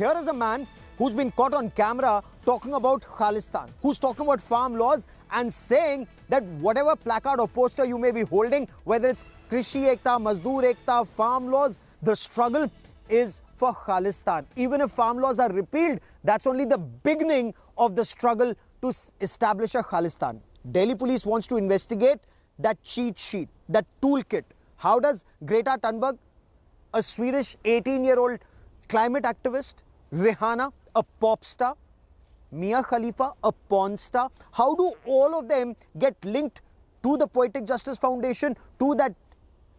here is a man who's been caught on camera talking about Khalistan, who's talking about farm laws and saying that whatever placard or poster you may be holding, whether it's Krishi Ekta, Mazdoor Ekta, farm laws, the struggle is for Khalistan. Even if farm laws are repealed, that's only the beginning of the struggle to establish a Khalistan. Delhi police wants to investigate that cheat sheet, that toolkit. How does Greta Thunberg, a Swedish 18-year-old climate activist, Rihanna, a pop star, Mia Khalifa, a porn star, how do all of them get linked to the Poetic Justice Foundation, to that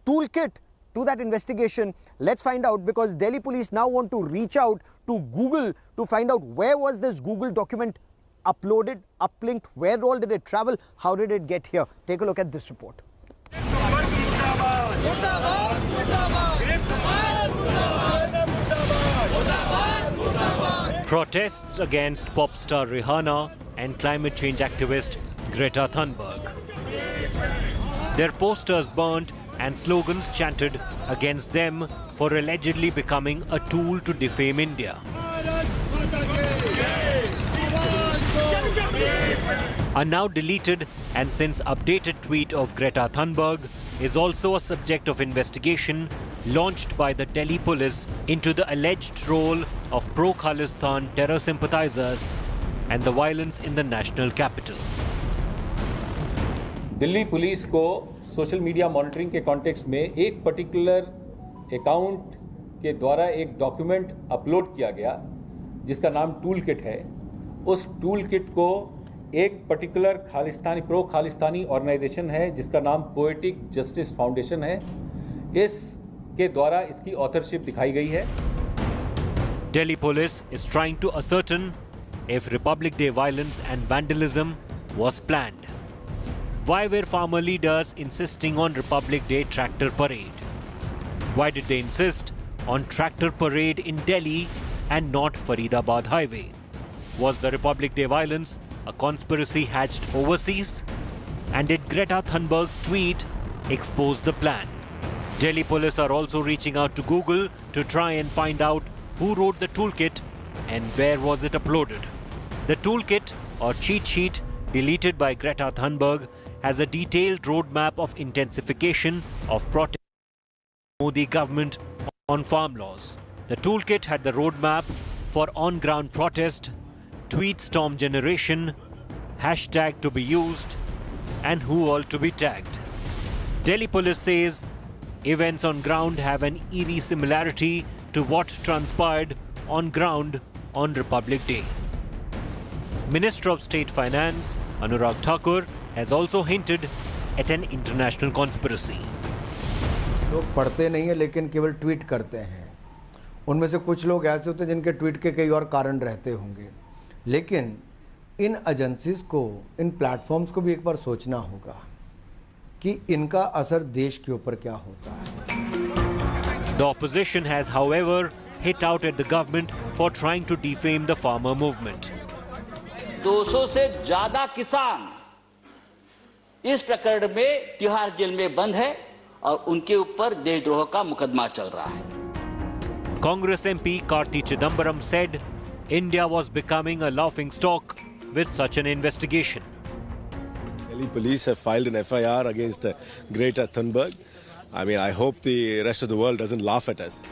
toolkit, to that investigation? Let's find out, because Delhi police now want to reach out to Google to find out where was this Google document uploaded, uplinked, where all did it travel, how did it get here? Take a look at this report. Protests against pop star Rihanna and climate change activist Greta Thunberg. Their posters burnt and slogans chanted against them for allegedly becoming a tool to defame India. A now deleted and since updated tweet of Greta Thunberg is also a subject of investigation launched by the Delhi police into the alleged role of pro-Khalistan terror sympathizers and the violence in the national capital. Delhi police को social media monitoring के context में एक particular account के द्वारा एक document upload किया गया जिसका नाम टूल किट है। उस टूल किट को एक पर्टिकुलर प्रो खालिस्तानी ऑर्गेनाइजेशन है जिसका नाम पोएटिक जस्टिस फाउंडेशन है, इसके द्वारा इसकी ऑथरशिप दिखाई गई है। Delhi police is trying to ascertain if Republic Day violence and vandalism was planned. Why were farmer leaders insisting on Republic Day tractor parade? Why did they insist on tractor parade in Delhi and not Faridabad highway? Was the Republic Day violence a conspiracy hatched overseas? And did Greta Thunberg's tweet expose the plan? Delhi police are also reaching out to Google to try and find out who wrote the toolkit and where was it uploaded. The toolkit, or cheat sheet deleted by Greta Thunberg, has a detailed roadmap of intensification of protest by the Modi government on farm laws. The toolkit had the roadmap for on-ground protest, tweet storm generation, hashtag to be used, and who all to be tagged. Delhi police says events on ground have an eerie similarity to what transpired on ground on Republic Day. Minister of State Finance Anurag Thakur has also hinted at an international conspiracy. लोग पढ़ते नहीं है लेकिन केवल tweet करते हैं। उनमें से कुछ लोग ऐसे होते हैं जिनके ट्वीट के कई और कारण रहते होंगे, लेकिन इन एजेंसीज को, इन प्लेटफॉर्म्स को भी एक बार सोचना होगा कि इनका असर देश के ऊपर क्या होता है। The opposition has, however, hit out at the government for trying to defame the farmer movement. 200 से ज्यादा किसान इस प्रकरण में तिहाड़ जेल में बंद है और उनके ऊपर देशद्रोह का मुकदमा चल रहा है। Congress MP Karti Chidambaram said India was becoming a laughing stock with such an investigation. Delhi police have filed an FIR against Greta Thunberg. I mean, I hope the rest of the world doesn't laugh at us.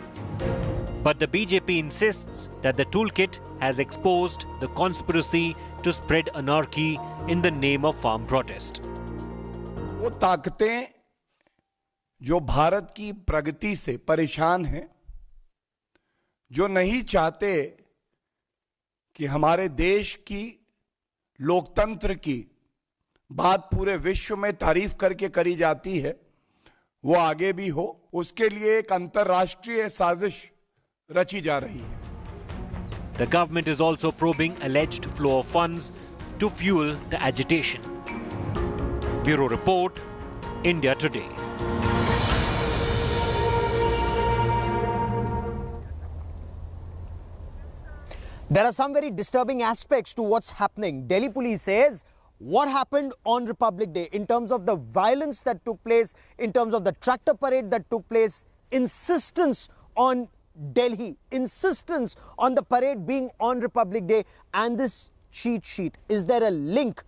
But the BJP insists that the toolkit has exposed the conspiracy to spread anarchy in the name of farm protest. वो ताकतें जो भारत की प्रगति से परेशान हैं, जो नहीं चाहते कि हमारे देश की लोकतंत्र की बात पूरे विश्व में तारीफ करके करी जाती है, वो आगे भी हो, उसके लिए एक अंतर्राष्ट्रीय साजिश रची जा रही है। The government is also probing alleged flow of funds to fuel the agitation. Bureau Report, India Today. There are some very disturbing aspects to what's happening. Delhi police says what happened on Republic Day in terms of the violence that took place, in terms of the tractor parade that took place, insistence on Delhi, insistence on the parade being on Republic Day and this cheat sheet. Is there a link?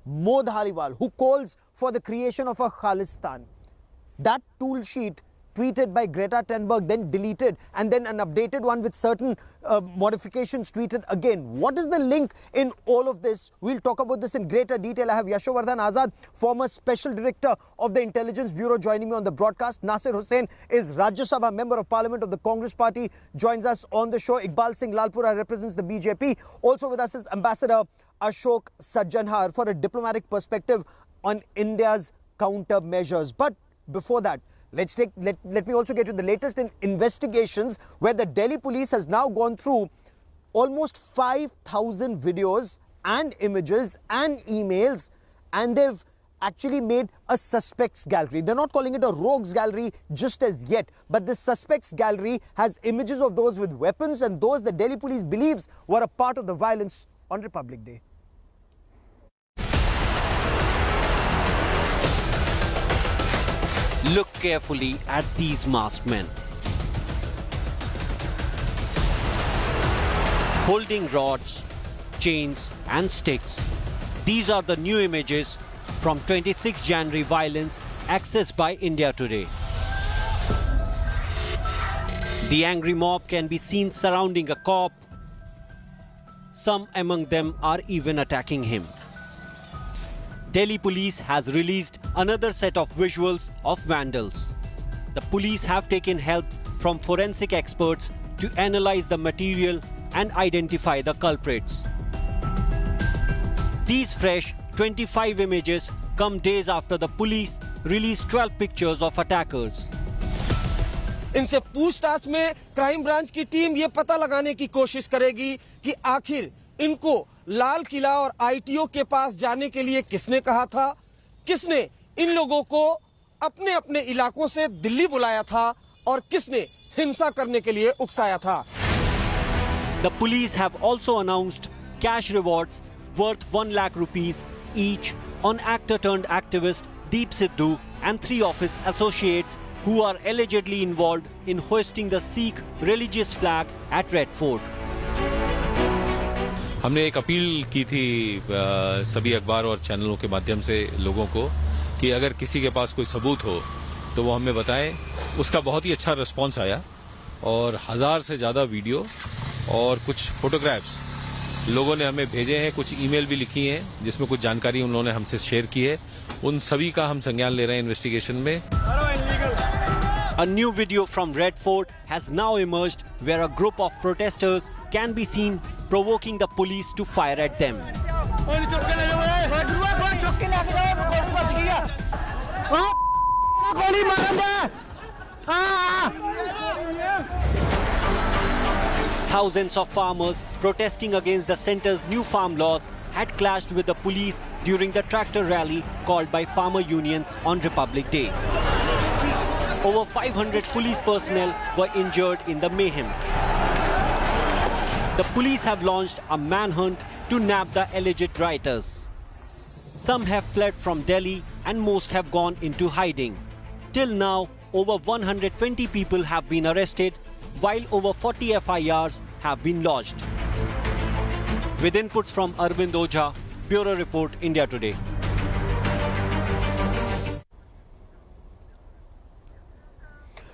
Mo Dhaliwal, who calls for the creation of a Khalistan. That tool sheet tweeted by Greta Thunberg, then deleted, and then an updated one with certain modifications tweeted again. What is the link in all of this? We'll talk about this in greater detail. I have Yashovardhan Azad, former Special Director of the Intelligence Bureau, joining me on the broadcast. Nasir Hussain is Rajya Sabha Member of Parliament of the Congress Party, joins us on the show. Iqbal Singh Lalpura represents the BJP. Also with us is Ambassador Ashok Sajjanhar for a diplomatic perspective on India's countermeasures. But before that, let me also get you the latest in investigations, where the Delhi police has now gone through almost 5,000 videos and images and emails, and they've actually made a suspects gallery. They're not calling it a rogues gallery just as yet, but this suspects gallery has images of those with weapons and those the Delhi police believes were a part of the violence on Republic Day. Look carefully at these masked men. Holding rods, chains and sticks. These are the new images from 26 January violence accessed by India Today. The angry mob can be seen surrounding a cop. Some among them are even attacking him. Delhi police has released another set of visuals of vandals. The police have taken help from forensic experts to analyze the material and identify the culprits. These fresh 25 images come days after the police released 12 pictures of attackers. इनसे पूछताछ में crime branch की team ये पता लगाने की कोशिश करेगी कि आखिर इनको लाल किला और आईटीओ के पास जाने के लिए किसने कहा था, किसने इन लोगों को अपने अपने इलाकों से दिल्ली बुलाया था और किसने हिंसा करने के लिए उकसाया था. The police have also announced cash rewards worth 1 lakh rupees each on actor turned activist Deep Sidhu and 3 of his associates who are allegedly involved in hoisting the Sikh religious flag at Red Fort. हमने एक appeal की थी सभी अखबार और चैनलों के माध्यम से लोगों को कि अगर किसी के पास कोई सबूत हो तो वो हमें बताएं. उसका बहुत ही अच्छा रिस्पांस आया और 1000 से ज़्यादा वीडियो और कुछ फोटोग्राफ्स लोगों ने हमें भेजे हैं. कुछ ईमेल भी लिखी हैं जिसमें कुछ जानकारी उन्होंने हमसे शेयर की है. उन सभी का हम संज्ञान ले रहे हैं इन्वेस्टिगेशन में. A new video from Red Fort has now emerged where a group of protesters can be seen provoking the police to fire at them. Thousands of farmers protesting against the centre's new farm laws had clashed with the police during the tractor rally called by farmer unions on Republic Day. Over 500 police personnel were injured in the mayhem. The police have launched a manhunt to nab the alleged rioters. Some have fled from Delhi and most have gone into hiding. Till now, over 120 people have been arrested, while over 40 FIRs have been lodged. With inputs from Arvind Ojha, Bureau Report, India Today.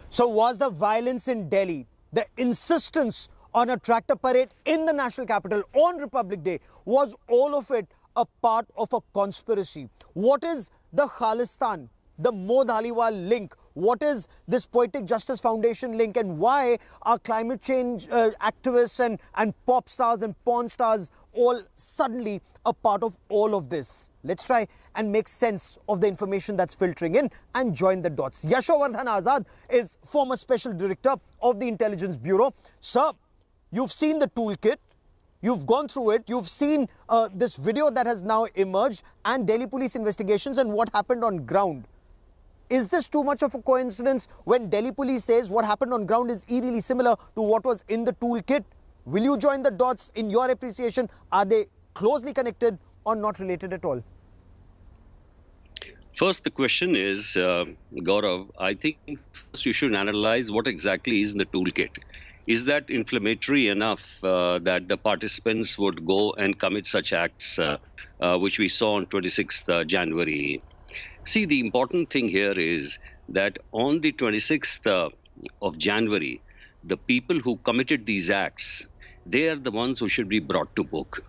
So was the violence in Delhi, the insistence on a tractor parade in the national capital on Republic Day, was all of it a part of a conspiracy? What is the Khalistan, the Mo Dhaliwal link? What is this Poetic Justice Foundation link, and why are climate change activists and pop stars and porn stars all suddenly a part of all of this? Let's try and make sense of the information that's filtering in and join the dots. Yashovardhan Azad is former Special Director of the Intelligence Bureau. Sir, you've seen the toolkit, you've gone through it, you've seen this video that has now emerged and Delhi police investigations and what happened on ground. Is this too much of a coincidence when Delhi police says what happened on ground is eerily similar to what was in the toolkit? Will you join the dots in your appreciation? Are they closely connected or not related at all? First, the question is, Gaurav, I think first you should analyze what exactly is in the toolkit. is that inflammatory enough that the participants would go and commit such acts, which we saw on 26th January? See, the important thing here is that on the 26th of January, the people who committed these acts, they are the ones who should be brought to book.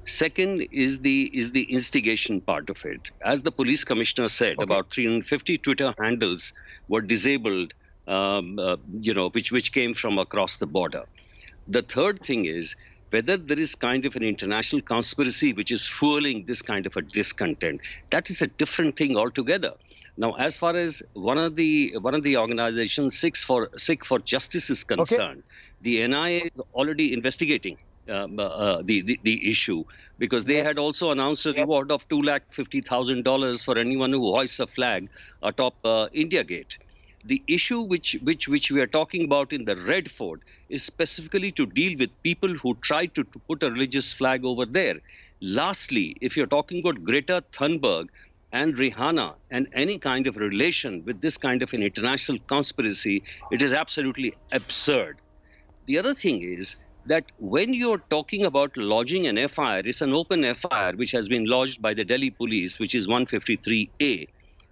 Second is the instigation part of it. As the police commissioner said, about 350 Twitter handles were disabled, which came from across the border. The third thing is whether there is kind of an international conspiracy which is fueling this kind of a discontent. That is a different thing altogether. Now, as far as one of the organizations, Sikh for Justice, is concerned, the NIA is already investigating the issue, because they had also announced a reward of $250,000 for anyone who hoists a flag atop India Gate. The issue which we are talking about in the Red Fort is specifically to deal with people who try to put a religious flag over there. Lastly, if you're talking about Greta Thunberg and Rihanna and any kind of relation with this kind of an international conspiracy, it is absolutely absurd. The other thing is that when you're talking about lodging an FIR, it's an open FIR which has been lodged by the Delhi police, which is 153A.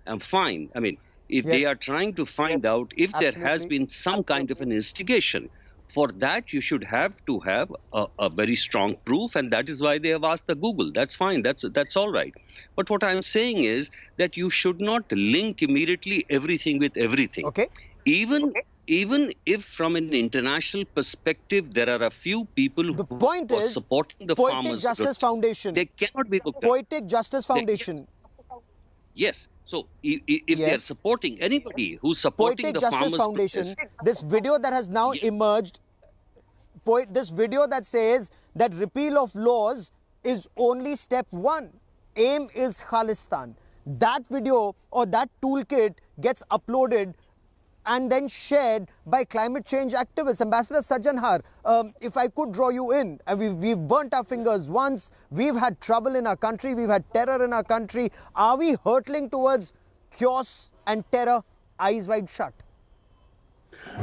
And fine, I mean, if they are trying to find out if there has been some kind of an instigation, for that you should have to have a very strong proof, and that is why they have asked the Google. That's fine, that's all right. But what I'm saying is that you should not link immediately everything with everything. Okay. Even if from an international perspective there are a few people who are supporting the farmers' Poetic Justice Foundation. they cannot be looked at. Poetic Justice Foundation. Yes. So if they are supporting anybody who's supporting the Justice farmers' Foundation, protest, this video that has now emerged, this video that says that repeal of laws is only step one. Aim is Khalistan. That video or that toolkit gets uploaded and then shared by climate change activists. Ambassador Sajjan Har, if I could draw you in, we've burnt our fingers once, we've had trouble in our country, we've had terror in our country. Are we hurtling towards chaos and terror, eyes wide shut?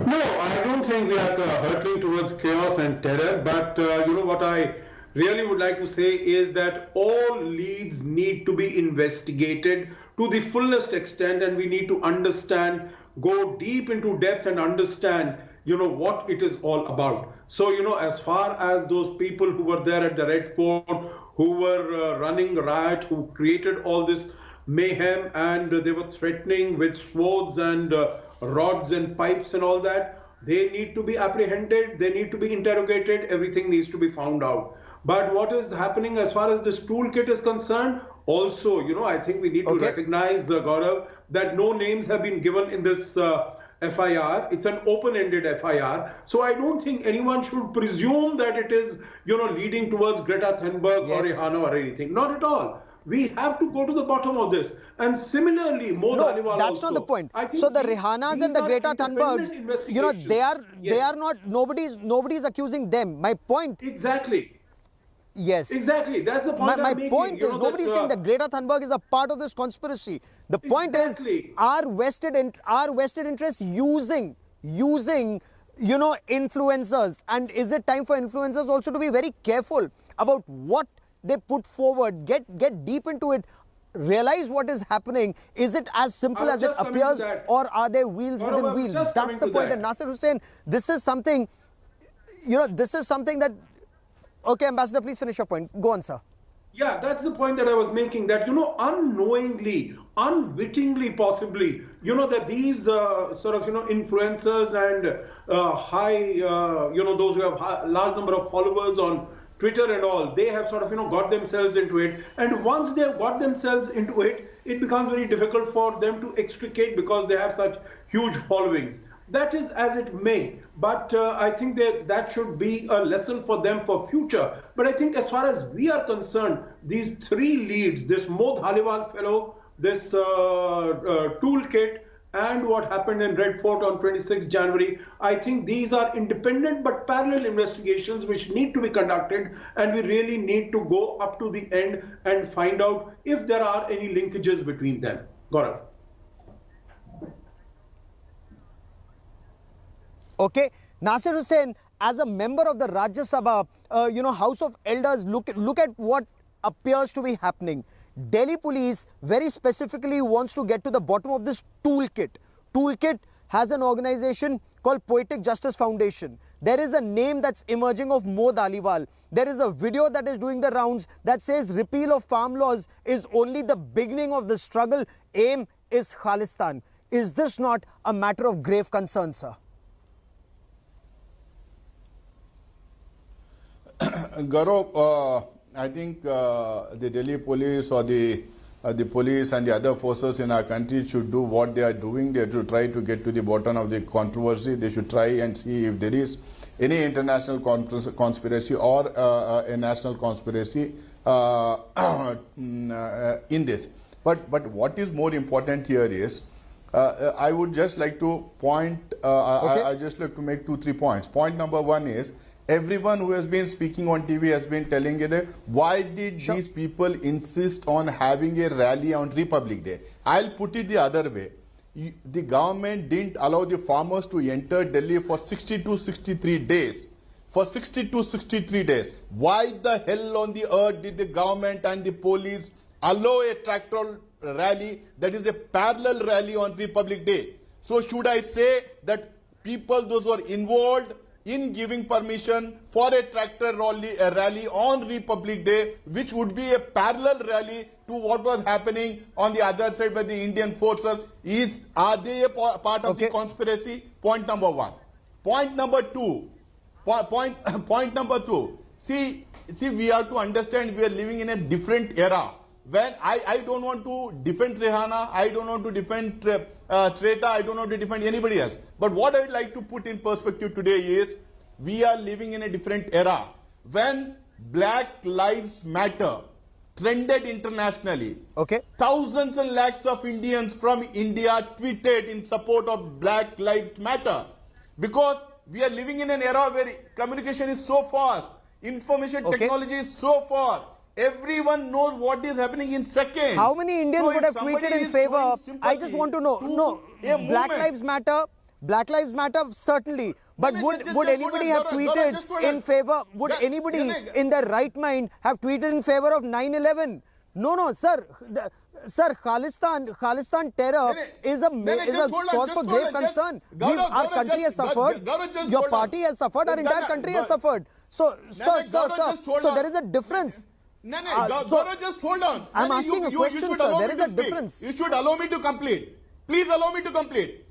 No, I don't think we are hurtling towards chaos and terror, but what I really would like to say is that all leads need to be investigated to the fullest extent, and we need to understand, go deep into depth and understand, what it is all about. So, as far as those people who were there at the Red Fort, who were running riot, who created all this mayhem, and they were threatening with swords and rods and pipes and all that, they need to be apprehended, they need to be interrogated, everything needs to be found out. But what is happening as far as this toolkit is concerned, also, I think we need to recognize, Gaurav, that no names have been given in this FIR. It's an open-ended FIR. So I don't think anyone should presume that it is, leading towards Greta Thunberg or Rihanna or anything. Not at all. We have to go to the bottom of this. And similarly, Mo Dhaliwal that's not the point. So the Rihannas and the Greta Thunbergs, they are not, nobody's accusing them. My point. Exactly. Yes. Exactly. That's the point my point is, nobody's saying that Greta Thunberg is a part of this conspiracy. The point is, are vested interests using influencers, and is it time for influencers also to be very careful about what they put forward, get deep into it, realize what is happening? Is it as simple as it appears, or are there wheels within wheels? That's the point. And Nasir Hussain, this is something, that... Okay, Ambassador, please finish your point. Go on, sir. Yeah, that's the point that I was making, that, unknowingly, unwittingly possibly, that these influencers and those who have a large number of followers on Twitter and all, they have got themselves into it. And once they have got themselves into it, it becomes very difficult for them to extricate because they have such huge followings. That is as it may, but I think that should be a lesson for them for future. But I think as far as we are concerned, these three leads, this Mo Dhaliwal fellow, this toolkit, and what happened in Red Fort on 26 January, I think these are independent but parallel investigations which need to be conducted, and we really need to go up to the end and find out if there are any linkages between them. Gaurav. Okay, Nasir Hussain, as a member of the Rajya Sabha, House of Elders, look at what appears to be happening. Delhi police very specifically wants to get to the bottom of this toolkit. Toolkit has an organization called Poetic Justice Foundation. There is a name that's emerging of Mo Dhaliwal. There is a video that is doing the rounds that says repeal of farm laws is only the beginning of the struggle. Aim is Khalistan. Is this not a matter of grave concern, sir? Gaurav, I think the Delhi police or the police and the other forces in our country should do what they are doing. They should try to get to the bottom of the controversy. They should try and see if there is any international conspiracy or a national conspiracy in this. But what is more important here is, I would just like to point, I just like to make 2-3 points. Point number one is, everyone who has been speaking on TV has been telling it, why did these people insist on having a rally on Republic Day? I'll put it the other way. The government didn't allow the farmers to enter Delhi for 60 to 63 days. For 60 to 63 days. Why the hell on the earth did the government and the police allow a tractor rally that is a parallel rally on Republic Day? So should I say that people, those who are involved in giving permission for a tractor rally on Republic Day, which would be a parallel rally to what was happening on the other side by the Indian forces, are they a part of the conspiracy? Point number one. Point number two. Point number two. See, we have to understand we are living in a different era. When I don't want to defend Rehana, I don't want to defend Treta, I don't want to defend anybody else. But what I would like to put in perspective today is, we are living in a different era. When Black Lives Matter trended internationally, thousands and lakhs of Indians from India tweeted in support of Black Lives Matter. Because we are living in an era where communication is so fast, information technology is so fast. Everyone knows what is happening in seconds. How many Indians would have tweeted in favor? I just want to know. No, Black Lives Matter. Black Lives Matter, certainly. But would anybody have tweeted in favor? Would anybody in their right mind have tweeted in favor of 9/11? No, sir. Sir, Khalistan terror is a cause for grave concern. Our country has suffered. Your party has suffered. Our entire country has suffered. So, sir, there is a difference. Gaurav, just hold on. I'm asking a question, sir. There is a difference. You should allow me to complete. Please allow me to complete.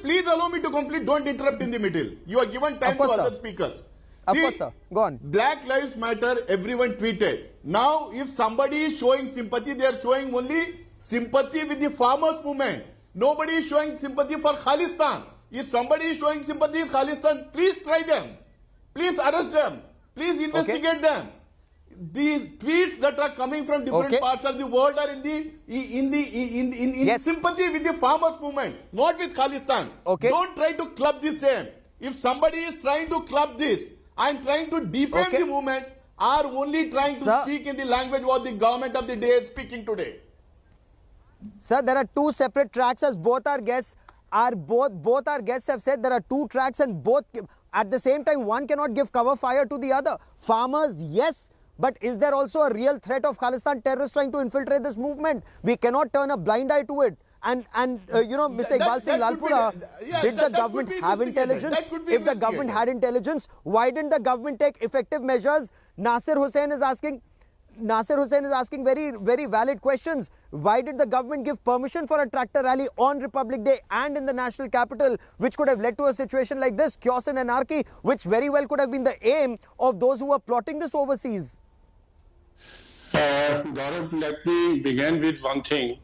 Please allow me to complete. Don't interrupt in the middle. You are given time to other speakers. Of course, sir. Go on. Black Lives Matter, everyone tweeted. Now, if somebody is showing sympathy, they are showing only sympathy with the farmers' movement. Nobody is showing sympathy for Khalistan. If somebody is showing sympathy with Khalistan, please try them. Please arrest them. Please investigate them. The tweets that are coming from different parts of the world are in sympathy with the farmers' movement, not with Khalistan. Don't try to club the same. If somebody is trying to club this and trying to defame the movement, are only trying to speak in the language what the government of the day is speaking today. Sir, there are two separate tracks, as both our guests have said. There are two tracks, and both at the same time one cannot give cover fire to the other. Farmers, yes. But is there also a real threat of Khalistan terrorists trying to infiltrate this movement? We cannot turn a blind eye to it. And Mr. Iqbal Singh Lalpura, did the government have intelligence? If the government had intelligence, why didn't the government take effective measures? Nasir Hussain is asking very, very valid questions. Why did the government give permission for a tractor rally on Republic Day and in the national capital, which could have led to a situation like this, chaos and anarchy, which very well could have been the aim of those who were plotting this overseas? Gaurav, let me begin with one thing.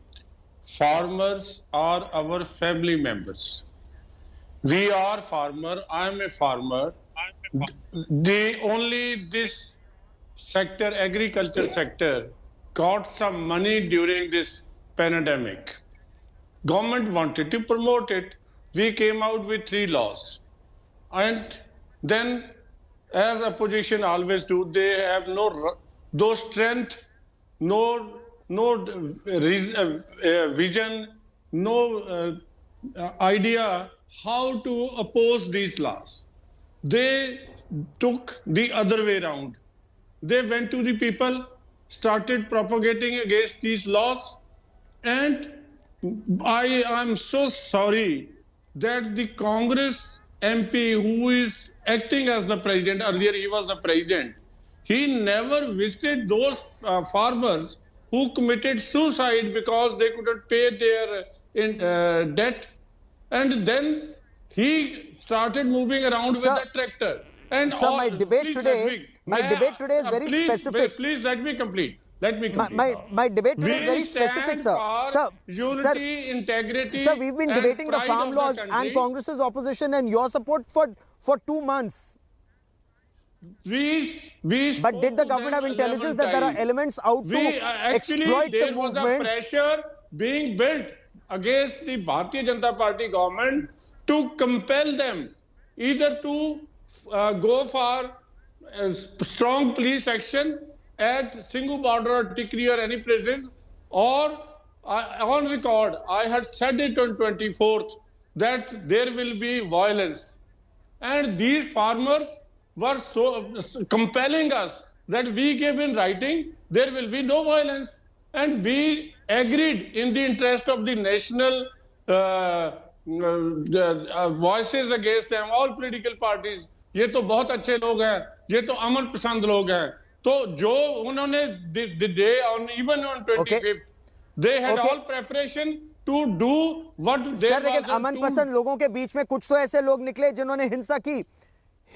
Farmers are our family members. We are farmer. I am a farmer. This sector, agriculture sector, got some money during this pandemic. Government wanted to promote it. We came out with 3 laws. And then, as opposition always do, they have no strength, no vision, no idea how to oppose these laws. they took the other way around. They went to the people, started propagating against these laws, and I am so sorry that the Congress MP who is acting as the president, earlier he was the president, he never visited those farmers who committed suicide because they couldn't pay their debt. And then he started moving around with the tractor. And sir, my debate today is very specific. Please let me complete. Let me complete. My debate today is very specific, sir. Sir, unity, integrity. Sir, we've been debating the farm laws and Congress's opposition and your support for 2 months. But did the government have intelligence that there are elements out to exploit the movement? There was a pressure being built against the Bharatiya Janata Party government to compel them either to go for strong police action at Singhu border or Tikri or any places, or on record, I had said it on 24th that there will be violence. And these farmers were so compelling us that we gave in writing there will be no violence. And we agreed in the interest of the national voices against them, all political parties. ये तो बहुत अच्छे लोग हैं, ये तो अमन पसंद लोग हैं. तो जो उन्होंने the day on even on 25th, they had all preparation to do what they sir, लेकिन अमन पसंद लोगों के बीच में कुछ तो ऐसे लोग निकले जिन्होंने हिंसा की.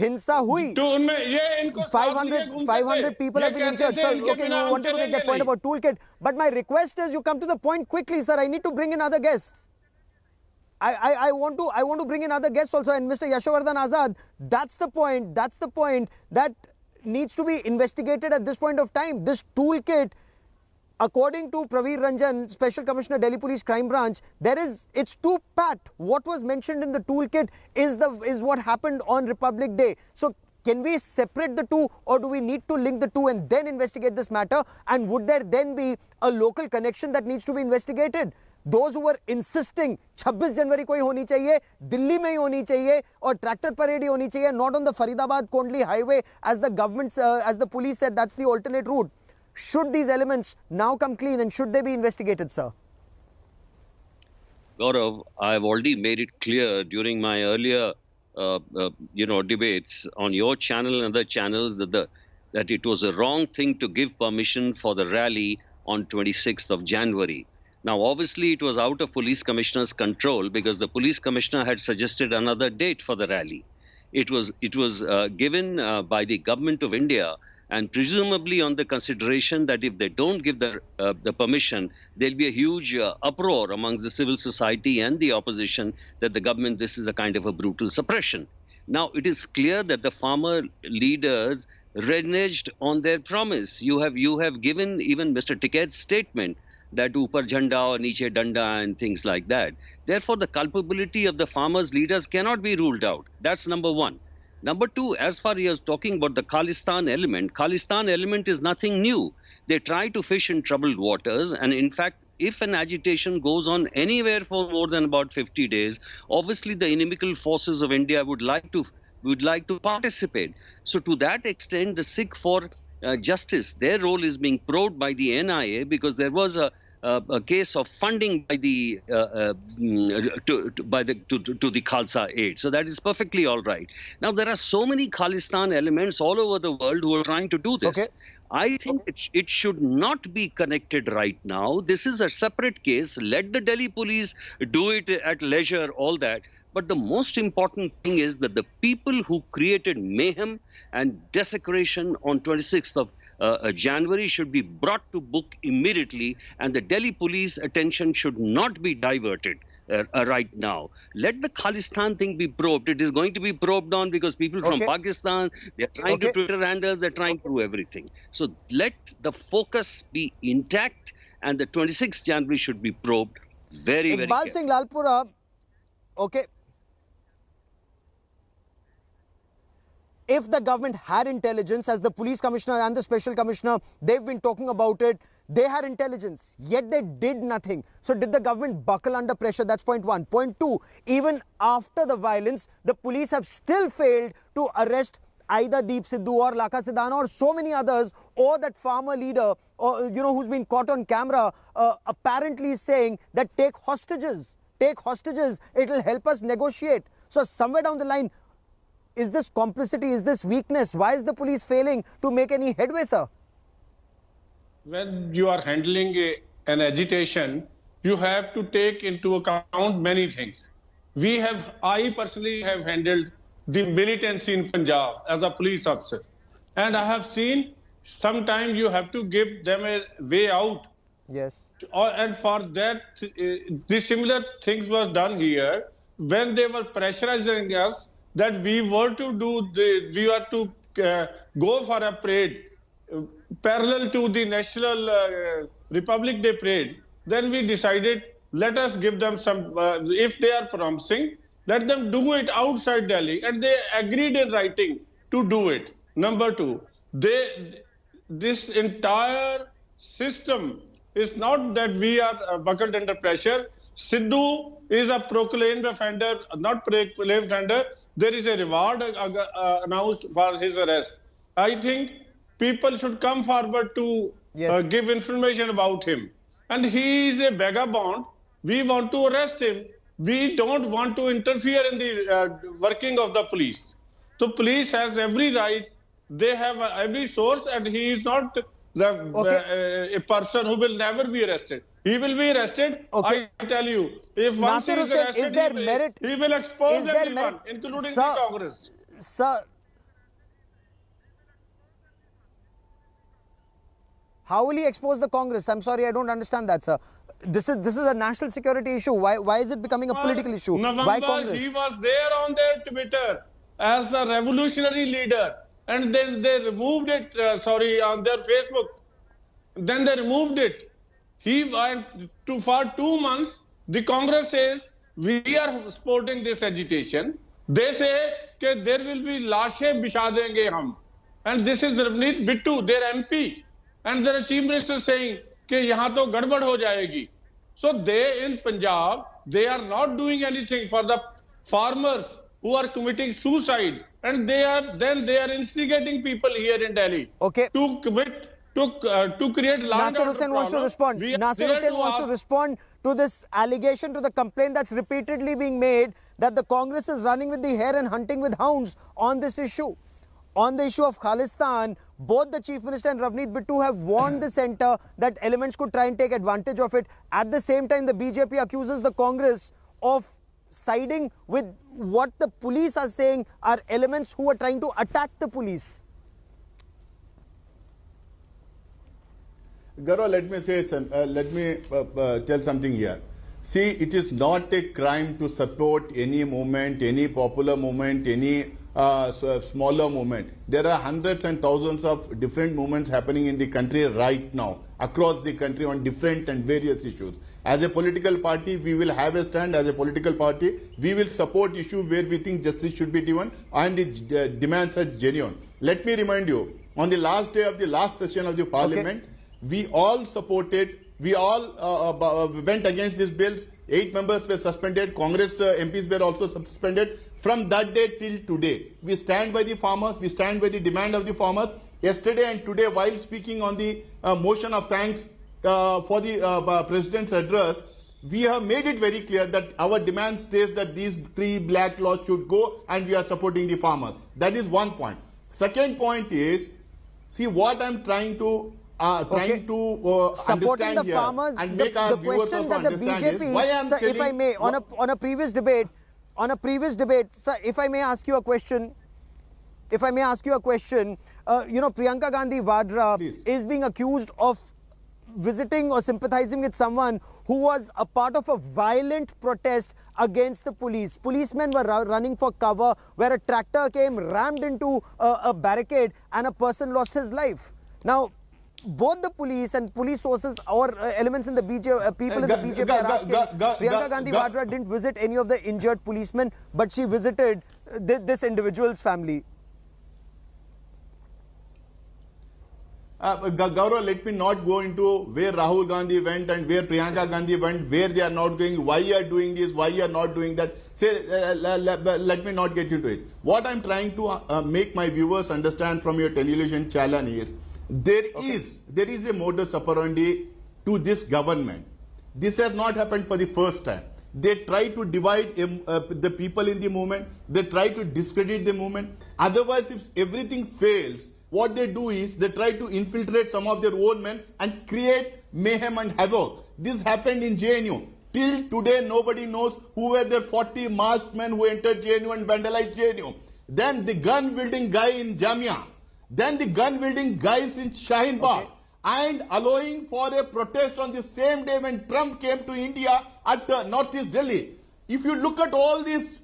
हिंसा हुई. तो उनमें ये इनको 500 people have been injured. Sir, okay, you wanted to make that point about toolkit, but my request is you come to the point quickly, sir. I need to bring in other guests. I want to bring in other guests also, and Mr. Yashovardhan Azad, that's the point that needs to be investigated at this point of time. This toolkit, according to Praveer Ranjan, Special Commissioner, Delhi Police Crime Branch, it's too pat. What was mentioned in the toolkit is what happened on Republic Day. So can we separate the two, or do we need to link the two and then investigate this matter? And would there then be a local connection that needs to be investigated? Those who were insisting 26 जनवरी को ही होनी चाहिए, दिल्ली में ही होनी चाहिए और tractor parade ही होनी चाहिए, not on the Faridabad Kondli highway as the government, as the police said that's the alternate route. Should these elements now come clean and should they be investigated, sir? Gaurav, I've already made it clear during my earlier, debates on your channel and other channels that it was a wrong thing to give permission for the rally on 26th of January. Now, obviously, it was out of police commissioner's control because the police commissioner had suggested another date for the rally. It was given by the government of India, and presumably on the consideration that if they don't give the permission, there'll be a huge uproar amongst the civil society and the opposition that the government, this is a kind of a brutal suppression. Now, it is clear that the farmer leaders reneged on their promise. You have given even Mr. Tiket's statement that upar jhanda or niche danda and things like that. Therefore, the culpability of the farmers' leaders cannot be ruled out. That's number one. Number two, as far as talking about the Khalistan element is nothing new. They try to fish in troubled waters, and in fact, if an agitation goes on anywhere for more than about 50 days, obviously the inimical forces of India would like to participate. So to that extent, the Sikh for Justice, their role is being probed by the NIA because there was a case of funding by the to the Khalsa aid. So that is perfectly all right. Now there are so many Khalistan elements all over the world who are trying to do this. Okay. I think it should not be connected right now. This is a separate case. Let the Delhi police do it at leisure, all that. But the most important thing is that the people who created mayhem and desecration on 26th of January should be brought to book immediately, and the Delhi police attention should not be diverted right now. Let the Khalistan thing be probed. It is going to be probed on because people from Pakistan, they're trying to Twitter handles, they're trying to do everything. So let the focus be intact, and the 26th January should be probed very, very Iqbal Singh Lalpura, if the government had intelligence, as the police commissioner and the special commissioner, they've been talking about it, they had intelligence, yet they did nothing. So did the government buckle under pressure? That's point one. Point two, even after the violence, the police have still failed to arrest either Deep Sidhu or Laka Sidhana or so many others, or that farmer leader, or who's been caught on camera apparently saying that take hostages, it'll help us negotiate. So somewhere down the line, is this complicity, is this weakness? Why is the police failing to make any headway, sir? When you are handling an agitation, you have to take into account many things. I personally have handled the militancy in Punjab as a police officer. And I have seen sometimes you have to give them a way out. Yes. And for that, the similar things was done here when they were pressurizing us that we were to go for a parade parallel to the National Republic Day parade. Then we decided, let us give them some, if they are promising, let them do it outside Delhi. And they agreed in writing to do it. Number two, this entire system is not that we are buckled under pressure. Sidhu is a proclaimed offender, not proclaimed offender. There is a reward announced for his arrest. I think people should come forward to give information about him. And he is a vagabond. We want to arrest him. We don't want to interfere in the working of the police. So police has every right. They have every source, and he is not a person who will never be arrested. He will be arrested. I tell you, if once he is arrested, he will expose everyone, including the Congress. Sir, how will he expose the Congress? I'm sorry, I don't understand that, sir. This is a national security issue. Why is it becoming a political issue? Why Congress? He was there on their Twitter as the revolutionary leader, and then they removed it. On their Facebook. Then they removed it. He went for 2 months. The Congress says we are supporting this agitation. They say that there will be lashe bisha denge hum, and this is Ravneet Bittu, their MP, and their chief minister saying कि यहाँ तो गड़बड़ हो जाएगी. So they in Punjab, they are not doing anything for the farmers who are committing suicide, and they are instigating people here in Delhi to create land Nasir Hussain wants to respond. Nasir Hussain wants to respond to this allegation, to the complaint that's repeatedly being made that the Congress is running with the hare and hunting with hounds on this issue. On the issue of Khalistan, both the Chief Minister and Ravneet Bittu have warned the centre that elements could try and take advantage of it. At the same time, the BJP accuses the Congress of siding with what the police are saying are elements who are trying to attack the police. Gaurav, let me tell something here. See, it is not a crime to support any movement, any popular movement, any smaller movement. There are hundreds and thousands of different movements happening in the country right now, across the country on different and various issues. As a political party, we will have a stand. As a political party, we will support issues where we think justice should be given and the demands are genuine. Let me remind you, on the last day of the last session of the parliament, we all supported, we all went against these bills. 8 members were suspended. Congress MPs were also suspended. From that day till today, we stand by the farmers. We stand by the demand of the farmers. Yesterday and today, while speaking on the motion of thanks for the President's address, we have made it very clear that our demand states that these 3 black laws should go, and we are supporting the farmers. That is one point. Second point is, see what I'm trying to understand the here farmers, and make our viewers also understand is why I'm sir, telling, if I may, on a previous debate, sir, if I may ask you a question, Priyanka Gandhi Vadra is being accused of visiting or sympathizing with someone who was a part of a violent protest against the police. Policemen were running for cover where a tractor came, rammed into a barricade, and a person lost his life. Now, both the police and police sources or elements in the BJP, people in the BJP are asking, Priyanka Gandhi Vadra didn't visit any of the injured policemen, but she visited this individual's family. Gaurav, let me not go into where Rahul Gandhi went and where Priyanka Gandhi went, where they are not going, why you are doing this, why you are not doing that. Say, let me not get into it. What I'm trying to make my viewers understand from your television channel is, there is a modus operandi to this government. This has not happened for the first time. They try to divide the people in the movement. They try to discredit the movement. Otherwise, if everything fails, what they do is they try to infiltrate some of their own men and create mayhem and havoc. This happened in JNU. Till today, nobody knows who were the 40 masked men who entered JNU and vandalized JNU. Then the gun-wielding guy in Jamia. Then the gun-wielding guys in Shaheen Bagh. Okay. And allowing for a protest on the same day when Trump came to India at Northeast Delhi. If you look at all these things,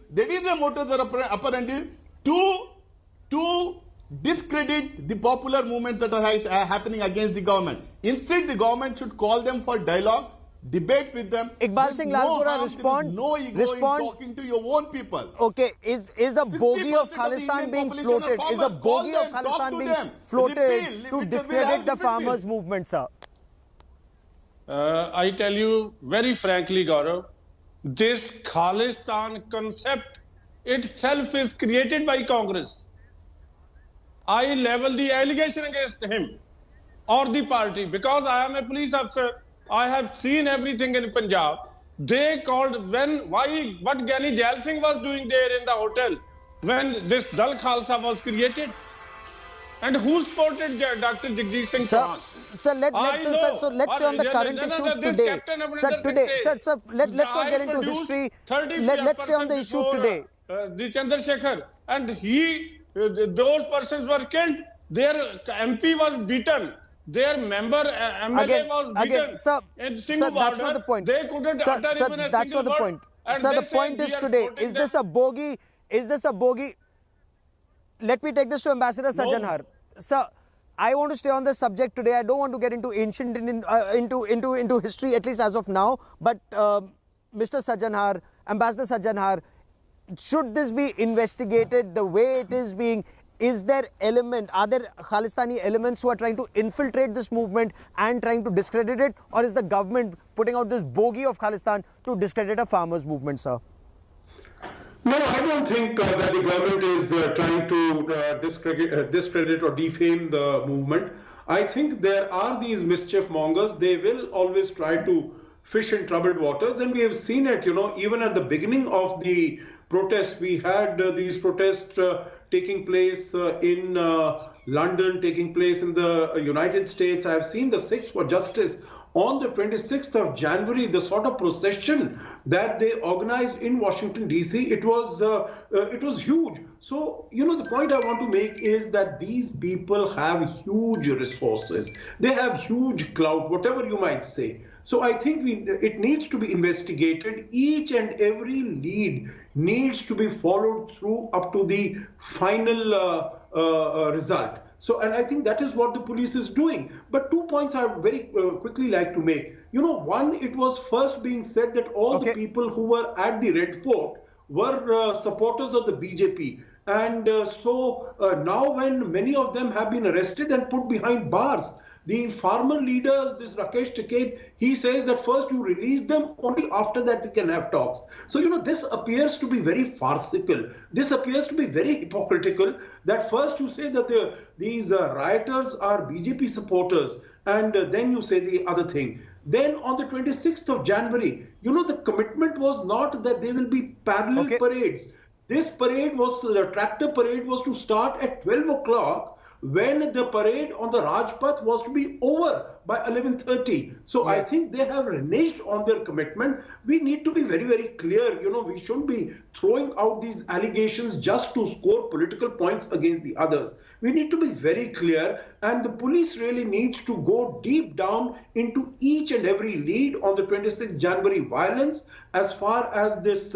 there is a modus operandi to discredit the popular movements that are happening against the government. Instead, the government should call them for dialogue, debate with them. Iqbal Singh Lalpura, respond. No ego in talking to your own people. Okay, is a bogey of Khalistan being floated? Is a bogey of Khalistan being floated to discredit the farmers' movement, sir? I tell you very frankly, Gaurav, this Khalistan concept itself is created by Congress. I level the allegation against him or the party because I am a police officer. I have seen everything in Punjab. They called what Gyani Jail Singh was doing there in the hotel when this Dal Khalsa was created. And who supported Dr. Jagjit Singh Chauhan? Sir, let's stay on the current issue today. Sir, let's not get into history. Let's stay on the issue today. The Chandrasekhar, and those persons were killed. Their MP was beaten. Their member MLA was beaten. Sir, that's not the point. They couldn't utter even a that's single not the point. word. Sir, the point is today, is this a bogey? Is this a bogey? Let me take this to Ambassador Sajjanhar. Sir, I want to stay on the subject today. I don't want to get into ancient into history, at least as of now. But Mr. Sajjanhar, Ambassador Sajjanhar, should this be investigated the way it is being? Are there Khalistani elements who are trying to infiltrate this movement and trying to discredit it? Or is the government putting out this bogey of Khalistan to discredit a farmers' movement, sir? No, I don't think that the government is trying to discredit or defame the movement. I think there are these mischief mongers. They will always try to fish in troubled waters. And we have seen it, even at the beginning of the protest, we had these protests taking place in London, taking place in the United States. I have seen the Sixth for Justice on the 26th of January, the sort of procession that they organized in Washington, D.C., it was huge. So, the point I want to make is that these people have huge resources. They have huge clout, whatever you might say. So I think it needs to be investigated. Each and every lead needs to be followed through up to the final result. So, and I think that is what the police is doing. But 2 points I would very quickly like to make. One, it was first being said that all the people who were at the Red Fort were supporters of the BJP. And so now when many of them have been arrested and put behind bars, the farmer leaders, this Rakesh Tiket, he says that first you release them, only after that we can have talks. So, this appears to be very farcical. This appears to be very hypocritical, that first you say that these rioters are BJP supporters, and then you say the other thing. Then on the 26th of January, the commitment was not that there will be parallel parades. This parade was, the tractor parade was to start at 12 o'clock, when the parade on the Rajpath was to be over by 11:30. So I think they have reneged on their commitment. We need to be very, very clear. We shouldn't be throwing out these allegations just to score political points against the others. We need to be very clear, and the police really needs to go deep down into each and every lead on the 26th January violence, as far as this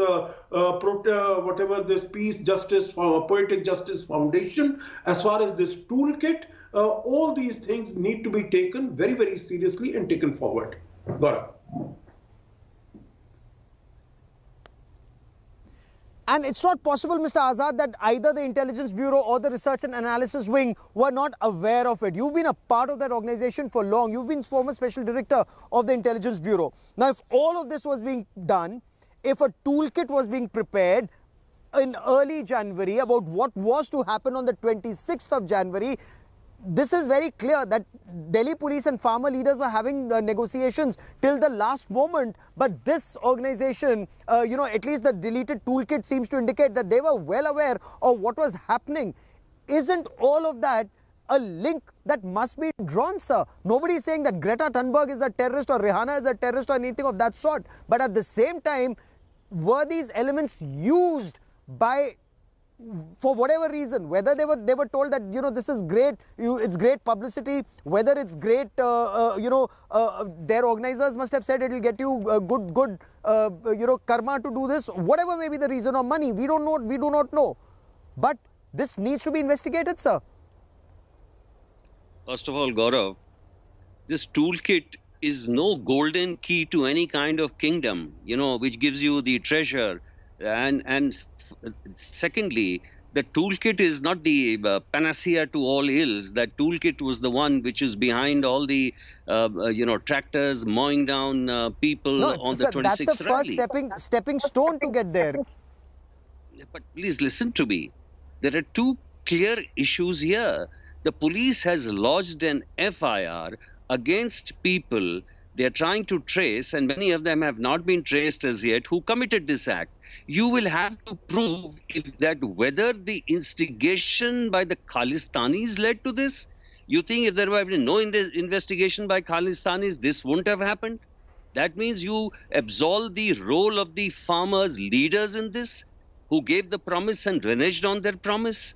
whatever this Peace Justice Poetic Justice Foundation, as far as this toolkit, all these things need to be taken very, very seriously and taken forward. Gaurav. And it's not possible, Mr. Azad, that either the Intelligence Bureau or the Research and Analysis Wing were not aware of it. You've been a part of that organization for long. You've been former Special Director of the Intelligence Bureau. Now, if all of this was being done, if a toolkit was being prepared in early January about what was to happen on the 26th of January, this is very clear that Delhi police and farmer leaders were having negotiations till the last moment. But this organization, at least the deleted toolkit seems to indicate that they were well aware of what was happening. Isn't all of that a link that must be drawn, sir? Nobody is saying that Greta Thunberg is a terrorist or Rihanna is a terrorist or anything of that sort. But at the same time, were these elements used by, for whatever reason, whether they were told that this is great, it's great publicity, whether it's great, their organizers must have said it will get you good karma to do this, whatever may be the reason, or money, we do not know. But this needs to be investigated, sir. First of all, Gaurav, this toolkit is no golden key to any kind of kingdom, which gives you the treasure. And secondly, the toolkit is not the panacea to all ills. That toolkit was the one which is behind all the, tractors mowing down people on the 26th that's the first stepping stone to get there. But please listen to me. There are two clear issues here. The police has lodged an FIR against people they are trying to trace, and many of them have not been traced as yet, who committed this act. You will have to prove whether the instigation by the Khalistanis led to this. You think if there were no investigation by Khalistanis, this wouldn't have happened? That means you absolve the role of the farmers' leaders in this, who gave the promise and reneged on their promise.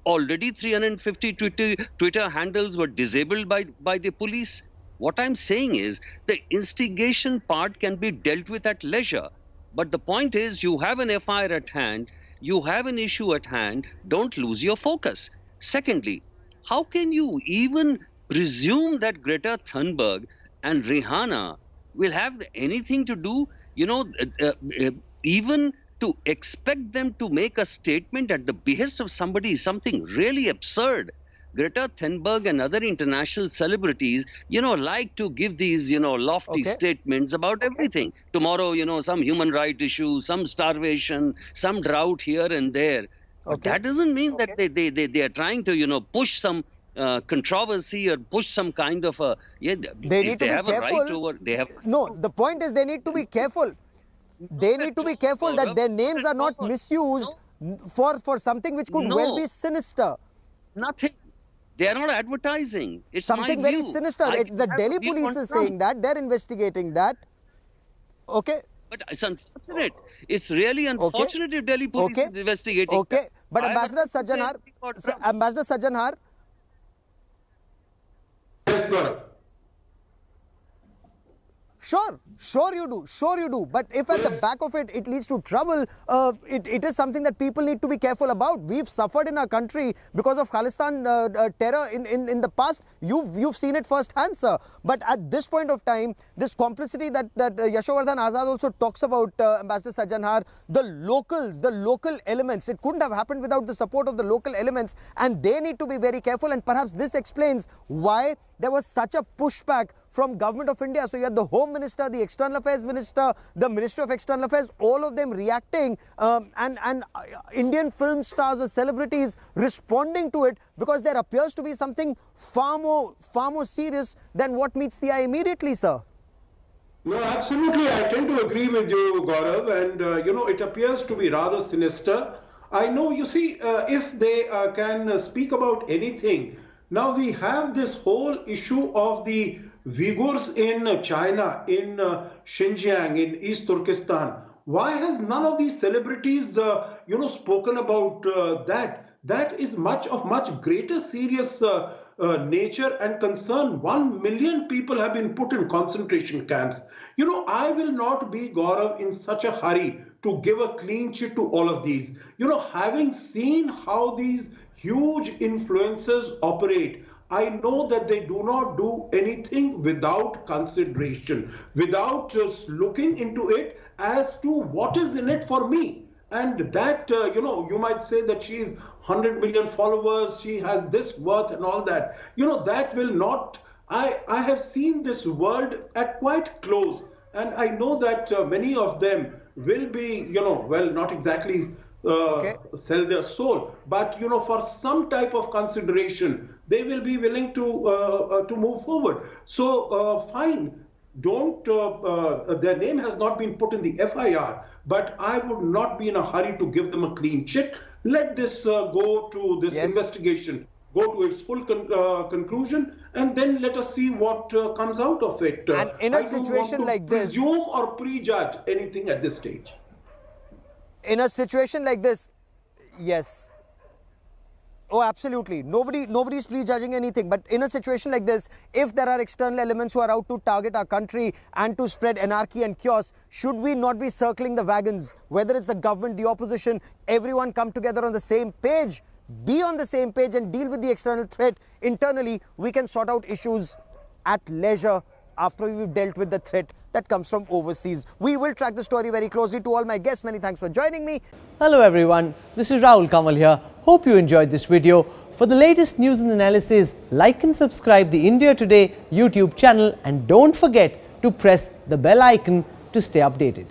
Already 350 Twitter handles were disabled by the police. What I'm saying is the instigation part can be dealt with at leisure. But the point is, you have an FIR at hand, you have an issue at hand, don't lose your focus. Secondly, how can you even presume that Greta Thunberg and Rihanna will have anything to do, even to expect them to make a statement at the behest of somebody is something really absurd. Greta Thunberg and other international celebrities, like to give these, lofty statements about everything. Tomorrow, some human rights issue, some starvation, some drought here and there. But that doesn't mean that they are trying to, push some controversy or push some kind of a... they need to be careful. No, the point is they need to be careful. They need to be careful that their names are not misused for something which could well be sinister. Nothing. They are not advertising. It's something very sinister. The Delhi police is saying that. They're investigating that. Okay. But it's unfortunate. It's really unfortunate if Delhi police is investigating. Okay. But Ambassador Sajjanhar. Yes, Gaurav. Sure you do. But if at the back of it, it leads to trouble, it is something that people need to be careful about. We've suffered in our country because of Khalistan terror in the past. You've seen it firsthand, sir. But at this point of time, this complicity that Yashovardhan Azad also talks about, Ambassador Sajjanhar, the local elements, it couldn't have happened without the support of the local elements, and they need to be very careful. And perhaps this explains why there was such a pushback from Government of India. So you had the Home Minister, the External Affairs Minister, the Minister of External Affairs, all of them reacting, and Indian film stars or celebrities responding to it, because there appears to be something far more serious than what meets the eye immediately, sir. No, absolutely. I tend to agree with you, Gaurav, and it appears to be rather sinister. I know, you see, if they can speak about anything, now we have this whole issue of the Uyghurs in China, in Xinjiang, in East Turkestan. Why has none of these celebrities, spoken about that? That is much greater serious nature and concern. 1 million people have been put in concentration camps. I will not be, Gaurav, in such a hurry to give a clean sheet to all of these. Having seen how these huge influencers operate, I know that they do not do anything without consideration, without just looking into it as to what is in it for me. And that, you might say that she's 100 million followers, she has this worth and all that. That will not, I have seen this world at quite close. And I know that many of them will be, not exactly sell their soul, but, for some type of consideration, they will be willing to move forward. So, fine. Don't, their name has not been put in the FIR, but I would not be in a hurry to give them a clean sheet. Let this go to this investigation, go to its full conclusion, and then let us see what comes out of it. And in a situation like this, presume or prejudge anything at this stage. In a situation like this, yes. Oh, absolutely. Nobody's prejudging anything. But in a situation like this, if there are external elements who are out to target our country and to spread anarchy and chaos, should we not be circling the wagons? Whether it's the government, the opposition, everyone come together on the same page, be on the same page and deal with the external threat. Internally, we can sort out issues at leisure after we've dealt with the threat that comes from overseas. We will track the story very closely. To all my guests, many thanks for joining me. Hello everyone, this is Rahul Kamal here. Hope you enjoyed this video. For the latest news and analysis, like and subscribe the India Today YouTube channel and don't forget to press the bell icon to stay updated.